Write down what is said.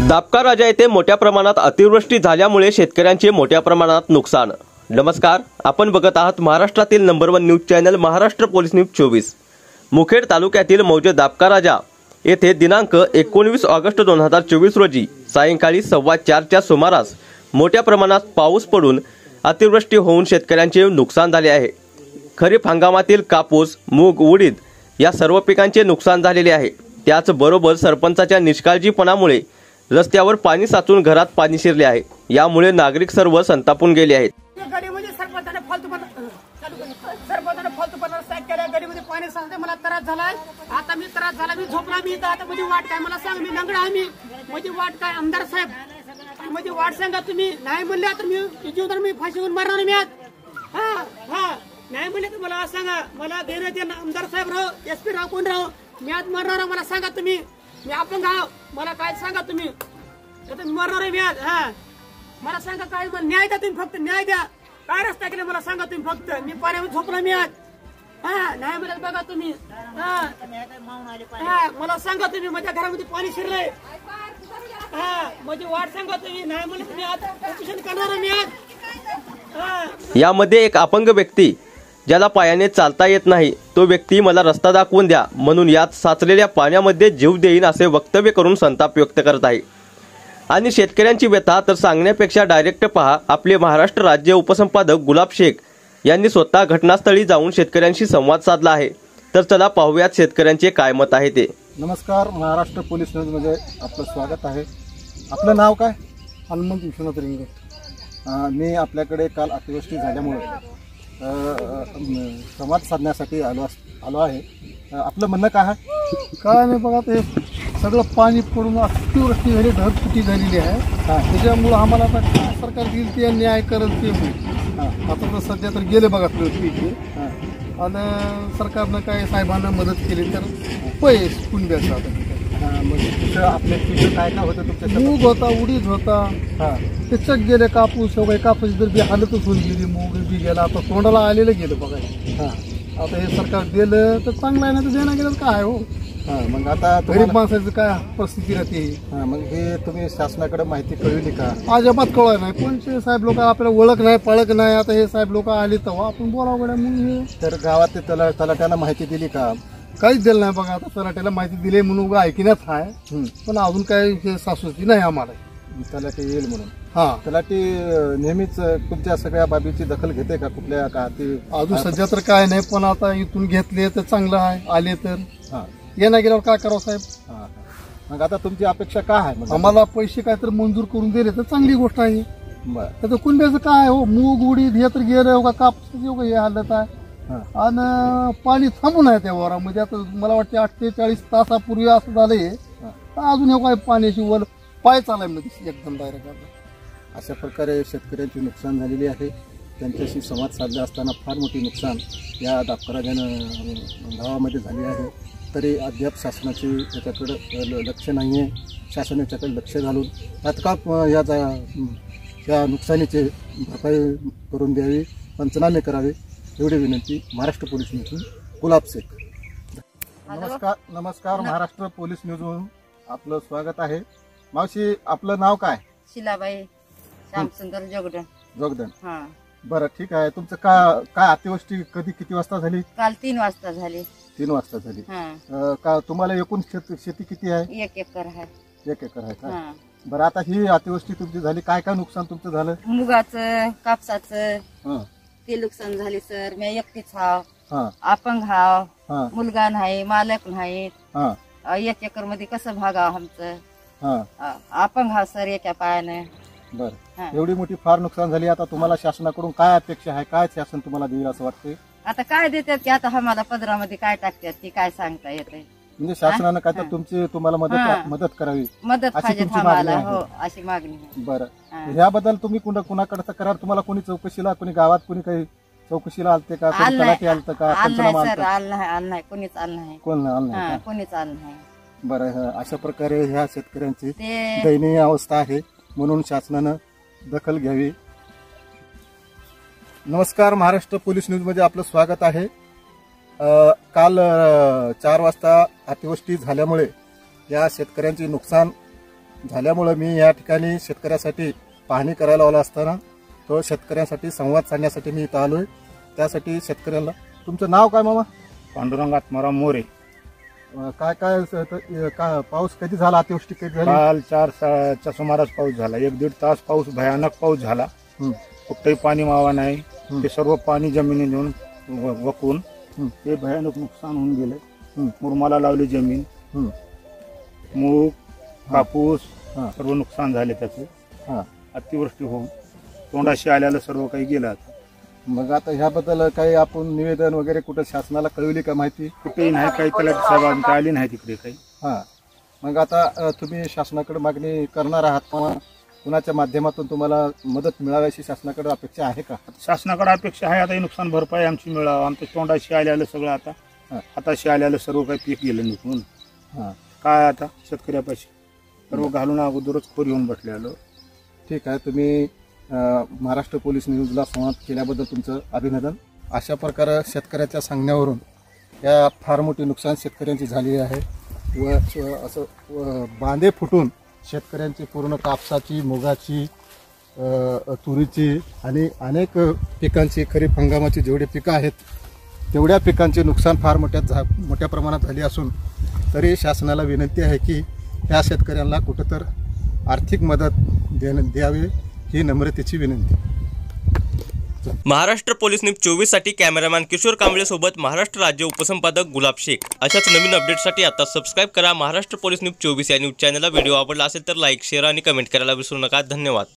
दापका राजा येथे मोठ्या प्रमाणात अतिवृष्टी झाल्यामुळे शेतकऱ्यांचे मोठ्या प्रमाणात नुकसान। नमस्कार, आपण बघत आहात महाराष्ट्रातील number 1 news channel Maharashtra police news 24। Mukhed तालुक्यातील मौजे दापका राजा येथे दिनांक 19 ऑगस्ट 2024 रोजी सायंकाळी 4:15च्या सुमारास मोठ्या प्रमाणात पाऊस पडून अतिवृष्टी होऊन शेतकऱ्यांचे नुकसान झाले आहे। खरीप हंगामातील कापूस, मूग, उडीद या सर्व पिकांचे नुकसान झालेले आहे। त्याचबरोबर सरपंचाच्या निष्काळजीपणामुळे रस्त्यावर पाणी साचून घरात पाणी शिरले आहे। यामुळे नागरिक सर्व संतापून गेले आहेत। सरपंचाने फालतूपणा केला, गडीमध्ये पाणी साचले, मला त्रास झालाय। आता मी त्रास झाला, मी झोपला, मी इथं आता मध्ये वाट काय मला सांग, मी लंगडा आहे, मी मध्ये वाट काय आमदार साहेब मध्ये वाट सांगा तुम्ही। नाही म्हणले तर मी जीवदार मी फाशीवर मारणार मी आज। नाही म्हणले तर मला सांगा, मला देण्यात येईल आमदार साहेब राव, SP राव, कोण राव, मी आज मरणार मला सांगा तुम्ही। मी आपण गाव मला काय सांगा तुम्ही, मरणार आहे मी आज। मला सांगा काय, मला न्याय द्या तुम्ही, फक्त न्याय द्या। काय रस्ता केला मला सांगा तुम्ही, फक्त मी पाण्यामध्ये झोपला मी आज। नाही म्हणत बघा तुम्ही, मला सांगा तुम्ही, माझ्या घरामध्ये पाणी शिरलंय। माझी वाट सांगा तुम्ही, नाही म्हणत तुम्ही आज ऑपरेशन करणार मी आज। यामध्ये एक अपंग व्यक्ती ज्याला पायाने चालता येत नाही, तो व्यक्ती मला रस्ता दाखवून द्या म्हणून यात साचलेल्या पाण्यामध्ये जीव देईन असे वक्तव्य करून संताप व्यक्त करत आहे। आणि शेतकऱ्यांची व्यथा तर सांगण्यापेक्षा डायरेक्ट पहा। आपले महाराष्ट्र राज्य उपसंपादक गुलाब शेख यांनी स्वतः घटनास्थळी जाऊन शेतकऱ्यांशी संवाद साधला आहे। तर चला पाहूयात शेतकऱ्यांचे काय मत आहे ते। नमस्कार, महाराष्ट्र पोलीस न्यूज मध्ये आपलं स्वागत आहे। आपलं नाव काय? हनुमंत विश्वनाथ रिंगट। मी आपल्याकडे काल अतिवृष्टी झाल्यामुळे संवाद साधण्यासाठी आलो आहे। आपलं म्हणणं काय आहे? काय नाही बघा, ते सगळं पाणी पडून अतिवृष्टी झाली, ढगफुटी झालेली आहे। त्याच्यामुळं आम्हाला आता काय सरकार येईल ते न्याय करेल ते होईल। आता तर सध्या तर गेले बघा पिके, आणि सरकारनं काय साहेबांना मदत केली तर पैसे कुंड्याचं आता म्हणजे आपल्या पिकं काय काय होतं तुमच्या? मूग होता, उडीद होता, त्याच्यात गेले कापूस वगैरे, कापूस तर बी हालतच होऊन गेली, मूग बी गेला, आता तोंडाला आलेलं गेलं बघा। आता हे सरकार दिलं तर चांगलं आहे, ना तर देणं गेलं काय हो। मग आता गरीब माणसाचं काय परिस्थिती राहते। मग हे तुम्ही शासनाकडे माहिती कळवली का? अजिबात कळलं नाही, कोणते साहेब लोक आपल्याला ओळख नाही, पळख नाही। आता हे साहेब लोक आले तेव्हा आपण बोलावं गड्या। मग हे तर गावात तलाट्याला माहिती दिली का? काहीच दिलं नाही बघा। आता तलाट्याला माहिती दिली म्हणून ऐकण्यात आहे, पण अजून काही सासूची नाही आम्हाला तलाठी येईल म्हणून। तलाठी नेहमीच तुमच्या सगळ्या बाबीची दखल घेते का कुठल्या का? ते अजून सध्या तर काय नाही, पण आता इथून घेतले तर चांगलं आहे, आले तर येण्या गेल्यावर काय करावं साहेब। मग आता तुमची अपेक्षा काय आहे? आम्हाला पैसे काय तर मंजूर करून दिले तर चांगली गोष्ट आहे। त्याचं कुंड्याचं काय हो, मूग उडीद हे तर गेलं का, कापूस हे हालत आहे, आणि पाणी थांबून आहे त्या वरामध्ये। आता मला वाटते 48 तासापूर्वी असं झालंय, अजून हे काय पाण्याची वर पाय चालाय मध्ये एकदम डायरेक्ट। अशा प्रकारे शेतकऱ्यांची नुकसान झालेली आहे। त्यांच्याशी संवाद साधला असताना फार मोठी नुकसान या दापका राजानं गावामध्ये झाली आहे। तरी अद्याप शासनाचे याच्याकडे लक्ष नाही आहे। शासन याच्याकडे लक्ष घालून तात्काळ या नुकसानीचे भरपाई करून द्यावी, पंचनामे करावे, एवढी विनंती महाराष्ट्र पोलीस न्यूजहून गुलाब शेख। नमस्कार, महाराष्ट्र पोलीस न्यूजहून आपलं स्वागत आहे। मावशी, आपलं नाव काय? शिलाबाई श्यामसुंदर जोगदन। बरं, ठीक आहे। तुमचं काय अतिवृष्टी कधी किती वाजता झाली? काल 3 वाजता झाली। 3 वाजता झाली का? तुम्हाला एकूण शेती किती आहे? 1 एकर आहे। 1 एकर आहे का? बरं, आता ही अतिवृष्टी तुमची झाली, काय काय नुकसान तुमचं झालं? मुगाचं, कापसाचं ते नुकसान झाले सर। मी एकटीच हाव, अपंग हाव, मुलगा नाही, मालक नाही। 1 एकर मध्ये कसं भागावं आमचं? अपंग हाव सर एका पायाने। बरं, एवढी मोठी फार नुकसान झाली। आता तुम्हाला शासनाकडून काय अपेक्षा आहे? काय शासन तुम्हाला देईल असं वाटतंय? आता काय देतात की, आता आम्हाला पदरामध्ये काय टाकतात ती काय सांगता येते। म्हणजे शासनानं काय तर तुम्हाला मदत करावी, मदत पाहिजे आम्हाला, हो अशी मागणी आहे। बरं, ह्याबद्दल तुम्ही कुणाकडे तक्रार, तुम्हाला कोणी चौकशीला, कोणी गावात कोणी काही चौकशीला आलते का? तलाठी आलतं का? सर आलं नाही, कोणीच आलं नाही, कोणीच आलं नाही। बरं, अशा प्रकारे ह्या शेतकऱ्यांची दयनीय अवस्था आहे, म्हणून शासनानं दखल घ्यावी। नमस्कार, महाराष्ट्र पोलीस न्यूज मध्ये आपलं स्वागत आहे। काल 4 वाजता अतिवृष्टी झाल्यामुळे या शेतकऱ्यांचे नुकसान झाल्यामुळं मी या ठिकाणी शेतकऱ्यासाठी पाहणी करायला आलो असताना तो शेतकऱ्यांसाठी संवाद साधण्यासाठी मी इथं आलोय. त्यासाठी शेतकऱ्याला, तुमचं नाव काय मामा? पांडुरंग आत्माराम मोरे. काय काय काय पाऊस कधी झाला, अतिवृष्टी कधी झाली? काल 4च्या सुमारास पाऊस झाला. 1-1.5 तास पाऊस, भयानक पाऊस झाला. कुठेही पाणी मावा नाही. ते सर्व पाणी जमिनीत येऊन वकून ते भयानक नुकसान होऊन गेले. मुरमाला लावली जमीन, मूग, कापूस सर्व नुकसान झाले त्याचे. अतिवृष्टी होऊन तोंडाशी आल्याला सर्व काही गेलं. आता मग आता ह्याबद्दल काही आपण निवेदन वगैरे कुठं शासनाला कळवली का माहिती? कुठेही नाही, काही तलाठी साहेब आली नाही तिकडे काही. मग आता तुम्ही शासनाकडे मागणी करणार आहात किंवा कुणाच्या माध्यमातून तुम्हाला मदत मिळावी शासनाकडे अपेक्षा आहे का? शासनाकडे अपेक्षा आहे. आता ही नुकसान भरपाई आमची मिळावं. आमच्या तोंडाशी आल्याला सगळं आता हाताशी आल्याला सर्व काही पीक गेलं निघून. काय आता शेतकऱ्यापाशी सर्व घालून अगोदरच खोरी होऊन बसलेलो. ठीक आहे, तुम्ही महाराष्ट्र पोलीस न्यूजला संवाद केल्याबद्दल तुमचं अभिनंदन. अशा प्रकारे शेतकऱ्याच्या सांगण्यावरून या फार मोठी नुकसान शेतकऱ्यांची झालेली आहे व असं बांधे फुटून शेतकऱ्यांची पूर्ण कापसाची, मुगाची, तुरीची आणि अनेक पिकांची, खरीप हंगामाची जेवढी पिकं आहेत तेवढ्या पिकांचे नुकसान फार मोठ्या प्रमाणात झाले असून तरी शासनाला विनंती आहे की ह्या शेतकऱ्यांना कुठंतर आर्थिक मदत द्यावी ही नम्रतेची विनंती. महाराष्ट्र पोलीस न्यूज 24 साठी कॅमेरामॅन किशोर कांबळे सोबत महाराष्ट्र राज्य उपसंपादक गुलाब शेख. अशाच नवीन अपडेटसाठी आता सबस्क्राईब करा महाराष्ट्र पोलीस न्यूज 24 या न्यूज चॅनलला. व्हिडिओ आवडला असेल तर लाईक, शेअर आणि कमेंट करायला विसरू नका. धन्यवाद.